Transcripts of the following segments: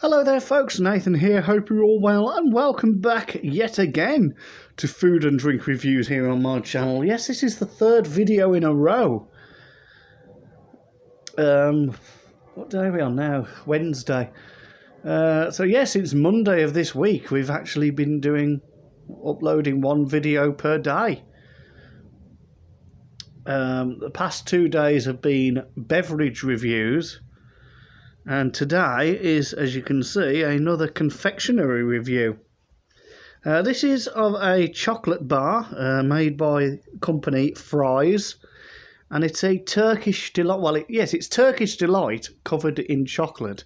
Hello there folks, Nathan here, hope you're all well and welcome back yet again to food and drink reviews here on my channel. Yes, this is the third video in a row. What day are we on now? Wednesday. So yes, it's Monday of this week. We've actually been uploading one video per day. The past 2 days have been beverage reviews. And today is, as you can see, another confectionery review. This is of a chocolate bar made by company Fries, and it's a Turkish delight. Well, yes, it's Turkish delight covered in chocolate.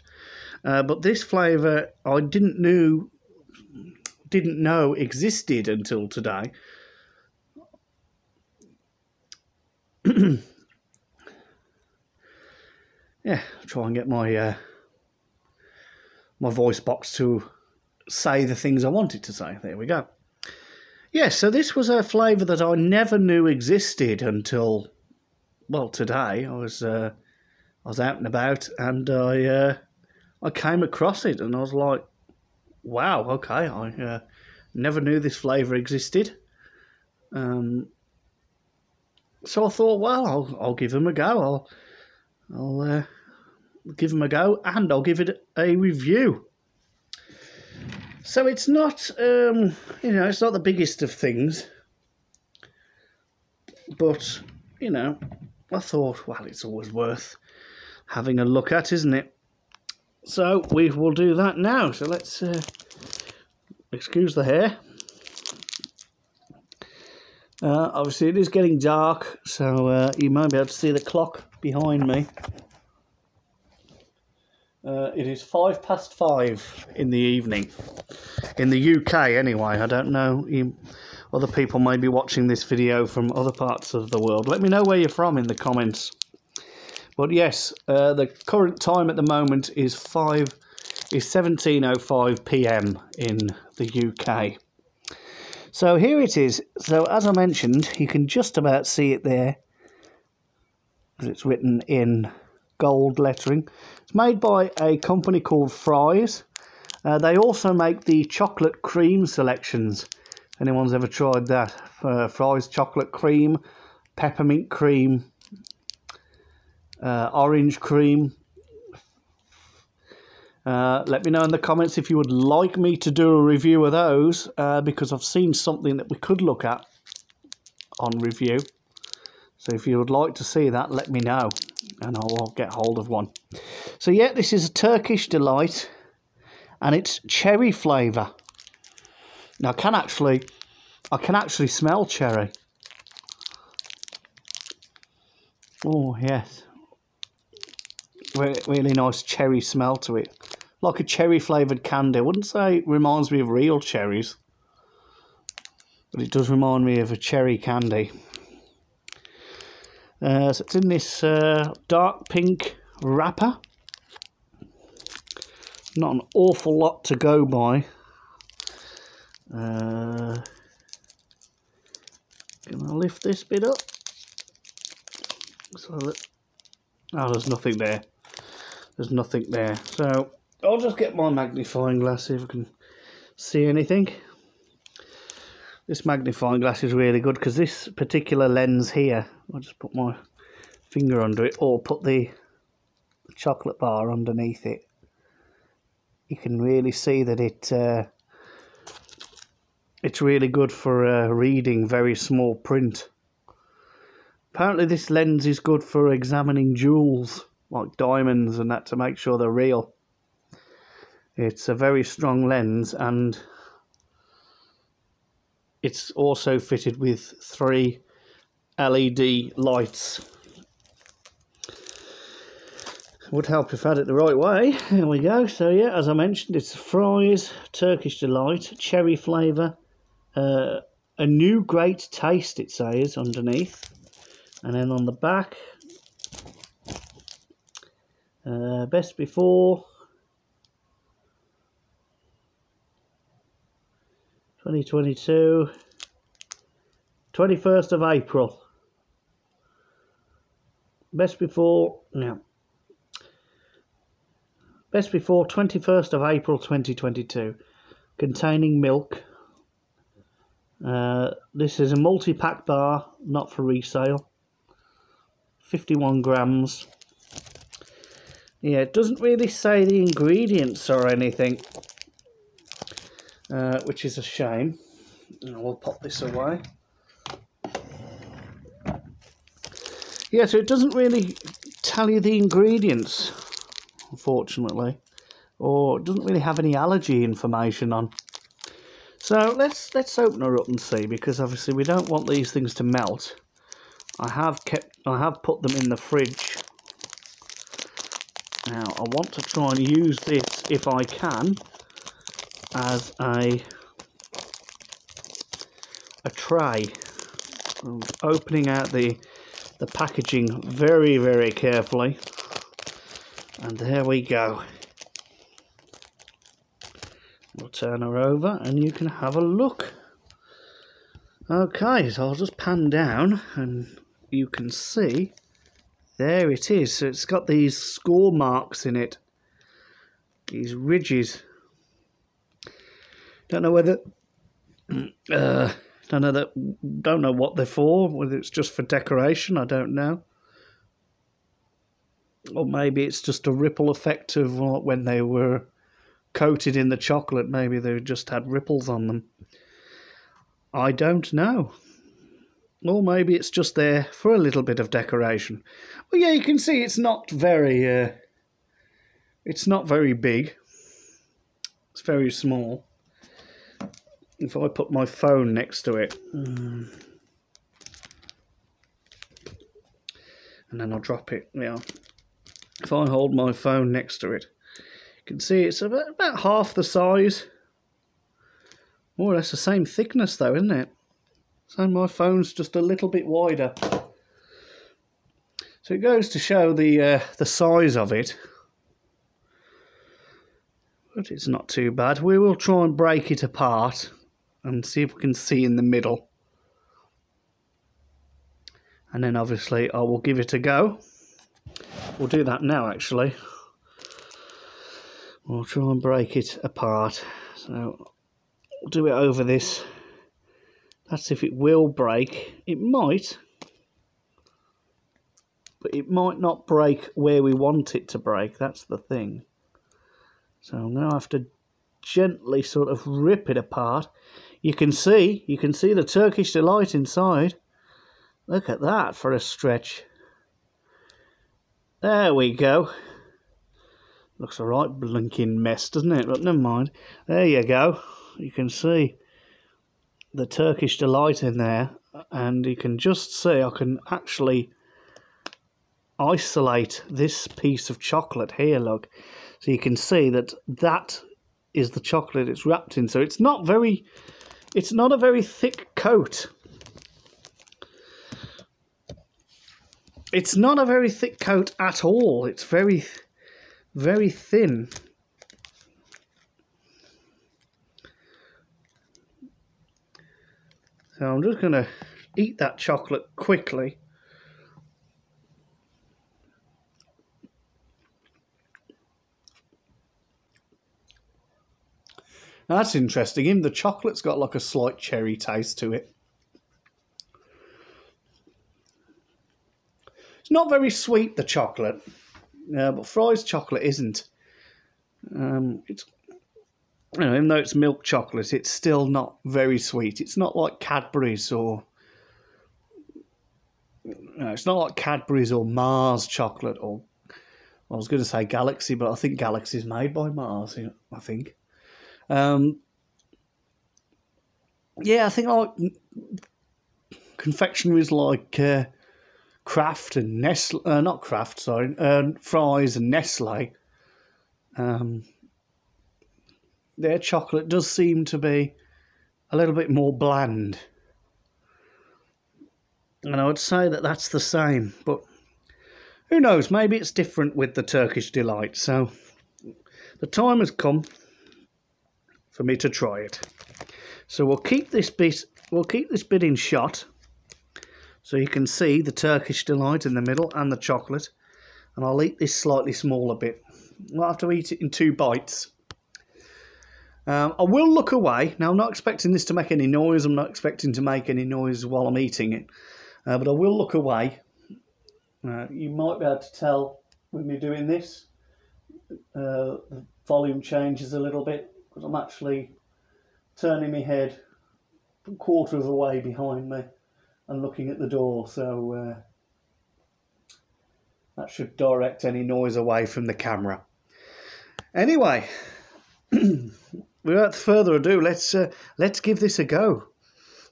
But this flavour I didn't know existed until today. Yeah, try and get my my voice box to say the things I wanted to say. There we go. Yeah, so this was a flavour that I never knew existed until, well, today. I was out and about and I came across it and I was like, wow, okay, I never knew this flavour existed. So I thought, well, I'll give them a go. I'll give them a go and I'll give it a review. So it's not, it's not the biggest of things, but, I thought, well, it's always worth having a look at, isn't it? So we will do that now. So let's, excuse the hair. Obviously it is getting dark, so you might be able to see the clock behind me. It is 5:05 in the evening. In the UK anyway. I don't know, other people may be watching this video from other parts of the world. Let me know where you're from in the comments. But yes, the current time at the moment is 17:05 PM in the UK. So here it is. So as I mentioned, you can just about see it there. It's written in gold lettering. It's made by a company called Fries. They also make the chocolate cream selections. If anyone's ever tried that. Fries chocolate cream, peppermint cream, orange cream. Let me know in the comments if you would like me to do a review of those, because I've seen something that we could look at on review. So if you would like to see that, let me know and I'll get hold of one. So yeah, this is a Turkish delight and it's cherry flavour. Now I can actually smell cherry. Oh yes, really nice cherry smell to it. Like a cherry flavoured candy. I wouldn't say it reminds me of real cherries, but it does remind me of a cherry candy. So it's in this dark pink wrapper. Not an awful lot to go by. Can I lift this bit up? So that, oh, there's nothing there. There's nothing there. So I'll just get my magnifying glass, see if I can see anything. This magnifying glass is really good because this particular lens here, I'll just put my finger under it or put the chocolate bar underneath it. You can really see that it's really good for reading very small print. Apparently this lens is good for examining jewels like diamonds and that to make sure they're real. It's a very strong lens and it's also fitted with 3 LED lights. Would help if I had it the right way. There we go. So yeah, as I mentioned, it's Fries Turkish delight, cherry flavour, a new great taste it says underneath, and then on the back, best before 2022, 21st of April. Best before, yeah. Best before 21st of April 2022. Containing milk. This is a multi-pack bar, not for resale. 51 grams. Yeah, it doesn't really say the ingredients or anything, which is a shame. We'll pop this away. Yeah, so it doesn't really tell you the ingredients, unfortunately, or it doesn't really have any allergy information on. So let's open her up and see, because obviously we don't want these things to melt. I have put them in the fridge. Now I want to try and use this, if I can, as a tray. I'm opening out the packaging very, very carefully, and there we go. We'll turn her over and you can have a look. Okay, so I'll just pan down and you can see there it is. So it's got these score marks in it, these ridges. Don't know whether don't know what they're for, whether it's just for decoration, I don't know. Or maybe it's just a ripple effect of when they were coated in the chocolate. Maybe they just had ripples on them. I don't know. Or maybe it's just there for a little bit of decoration. Well, yeah, you can see it's not very big. It's very small. If I put my phone next to it, and then I'll drop it, yeah. If I hold my phone next to it, you can see it's about half the size. More or less the same thickness though, isn't it? So my phone's just a little bit wider. So it goes to show the size of it. But it's not too bad. We will try and break it apart and see if we can see in the middle. And then obviously I will give it a go. We'll do that now actually. We'll try and break it apart. So we'll do it over this. That's if it will break. It might. But it might not break where we want it to break. That's the thing. So I'm going to have to gently sort of rip it apart. You can see the Turkish Delight inside. Look at that for a stretch. There we go. Looks a right blinking mess, doesn't it? But never mind. There you go. You can see the Turkish Delight in there, and you can just see I can actually isolate this piece of chocolate here, look. So you can see that is the chocolate it's wrapped in. So it's not a very thick coat. It's not a very thick coat at all. It's very, very thin. So I'm just going to eat that chocolate quickly. Now that's interesting. Even the chocolate's got like a slight cherry taste to it. It's not very sweet, the chocolate, but Fry's chocolate isn't. It's, even though it's milk chocolate, it's still not very sweet. It's not like Cadbury's or it's not like Cadbury's or Mars chocolate, or I was going to say Galaxy, but I think Galaxy's made by Mars. I think. Yeah, I think like confectionaries like Kraft and Nestle, not Kraft, sorry, Fry's and Nestle. Their chocolate does seem to be a little bit more bland. And I would say that that's the same, but who knows, maybe it's different with the Turkish Delight. So the time has come for me to try it. So we'll keep this bit in shot, so you can see the Turkish Delight in the middle and the chocolate, and I'll eat this slightly smaller bit I'll have to eat it in 2 bites. I will look away. Now, I'm not expecting this to make any noise. I'm not expecting to make any noise while I'm eating it. But I will look away. You might be able to tell with me doing this. The volume changes a little bit because I'm actually turning my head a quarter of the way behind me and looking at the door. So that should direct any noise away from the camera. Anyway, without further ado, let's give this a go.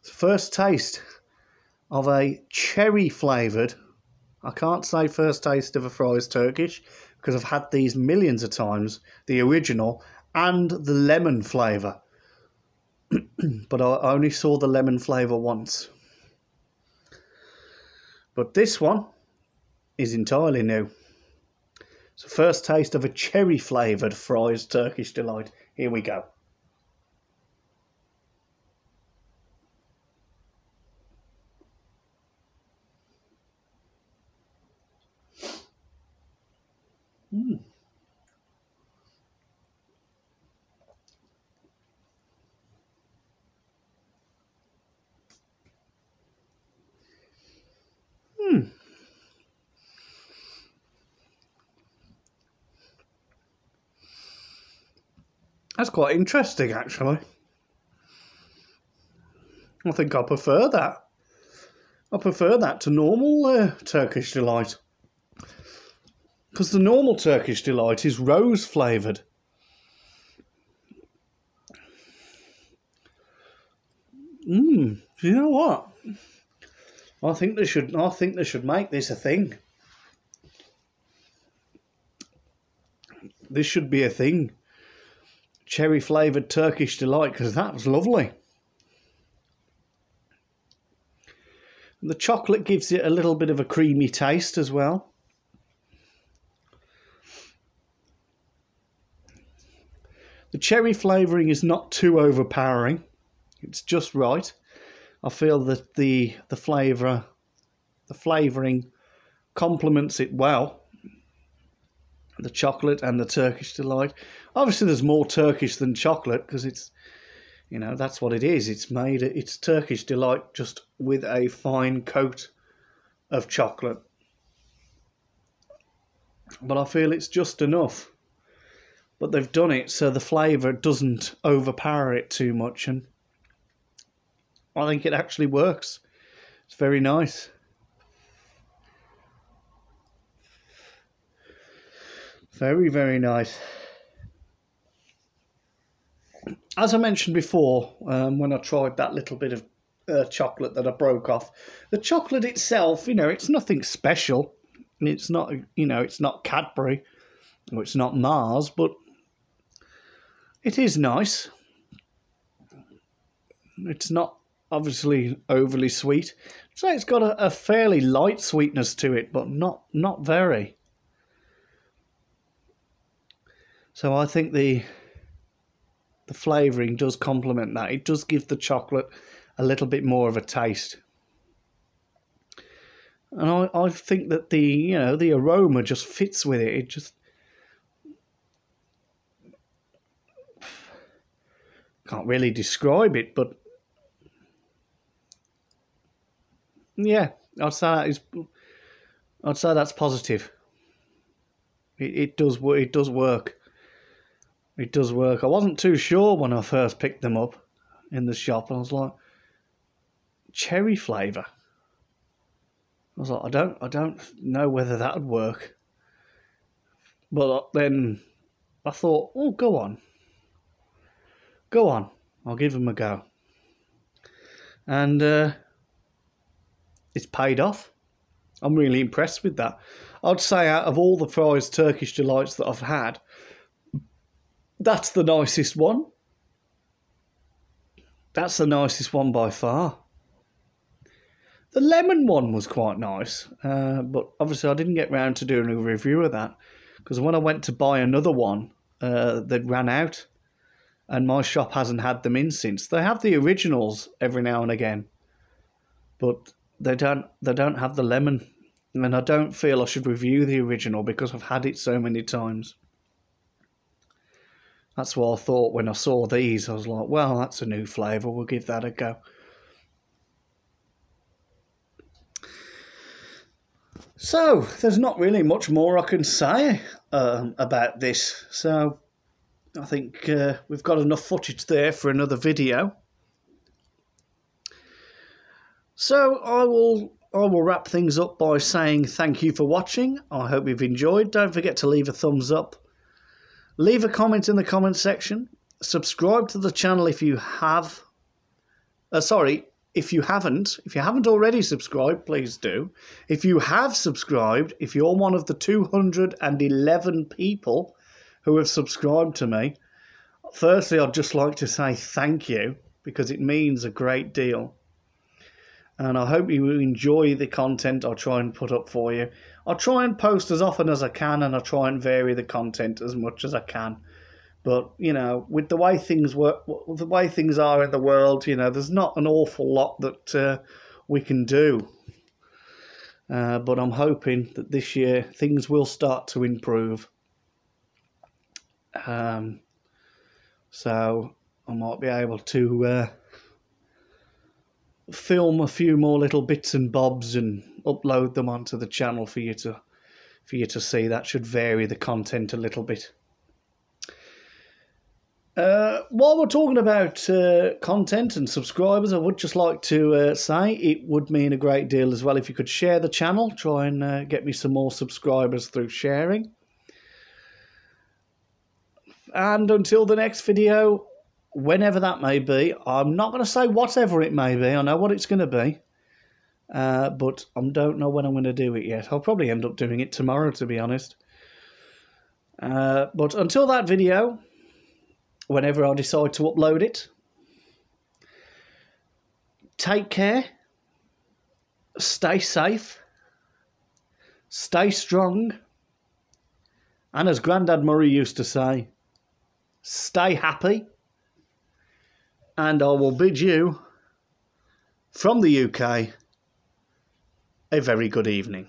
First taste of a cherry flavoured. I can't say first taste of a fries Turkish because I've had these millions of times, the original and the lemon flavour. But I only saw the lemon flavour once. But this one is entirely new. So first taste of a cherry flavoured fries Turkish delight. Here we go. That's quite interesting, actually. I think I prefer that. I prefer that to normal Turkish delight. Because the normal Turkish delight is rose flavoured. Do you know what? I think they should make this a thing. This should be a thing. Cherry flavoured Turkish delight, because that was lovely. And the chocolate gives it a little bit of a creamy taste as well. The cherry flavouring is not too overpowering. It's just right. I feel that the flavouring complements it well. The chocolate and the Turkish delight. Obviously, there's more Turkish than chocolate because it's, you know, that's what it is. It's Turkish delight just with a fine coat of chocolate. But I feel it's just enough. But they've done it so the flavour doesn't overpower it too much, and I think it actually works. It's very nice. Very, very nice. As I mentioned before, when I tried that little bit of chocolate that I broke off, the chocolate itself, you know, it's nothing special. It's not, you know, it's not Cadbury or it's not Mars, but it is nice. It's not obviously overly sweet. So it's got a fairly light sweetness to it, but not very. So I think the flavouring does complement that. It does give the chocolate a little bit more of a taste. And I think that the aroma just fits with it. It just can't really describe it, but yeah, I'd say that's positive. It does work. It does work. I wasn't too sure when I first picked them up in the shop, and I was like, cherry flavour. I was like, I don't know whether that would work. But then I thought, oh, go on, I'll give them a go. And it's paid off. I'm really impressed with that. I'd say out of all the fries Turkish delights that I've had, that's the nicest one. That's the nicest one by far. The lemon one was quite nice, but obviously I didn't get round to doing a review of that because when I went to buy another one, they'd ran out, and my shop hasn't had them in since. They have the originals every now and again, but they don't have the lemon, and I don't feel I should review the original because I've had it so many times. That's what I thought when I saw these. I was like, well, that's a new flavour. We'll give that a go. So, there's not really much more I can say about this. So, I think we've got enough footage there for another video. So, I will wrap things up by saying thank you for watching. I hope you've enjoyed. Don't forget to leave a thumbs up. Leave a comment in the comment section. Subscribe to the channel if you have. If you haven't already subscribed, please do. If you have subscribed, if you're one of the 211 people who have subscribed to me, firstly, I'd just like to say thank you, because it means a great deal. And I hope you enjoy the content I try and put up for you. I'll try and post as often as I can, and I'll try and vary the content as much as I can. But, you know, with the way things work, the way things are in the world, you know, there's not an awful lot that we can do. But I'm hoping that this year things will start to improve. So I might be able to film a few more little bits and bobs and upload them onto the channel for you to see. That should vary the content a little bit. While we're talking about content and subscribers, I would just like to say it would mean a great deal as well if you could share the channel. Try and get me some more subscribers through sharing. And until the next video, whenever that may be, I'm not going to say whatever it may be. I know what it's going to be. But I don't know when I'm going to do it yet. I'll probably end up doing it tomorrow, to be honest. But until that video, whenever I decide to upload it, take care, stay safe, stay strong, and as Grandad Murray used to say, stay happy, and I will bid you, from the UK, a very good evening.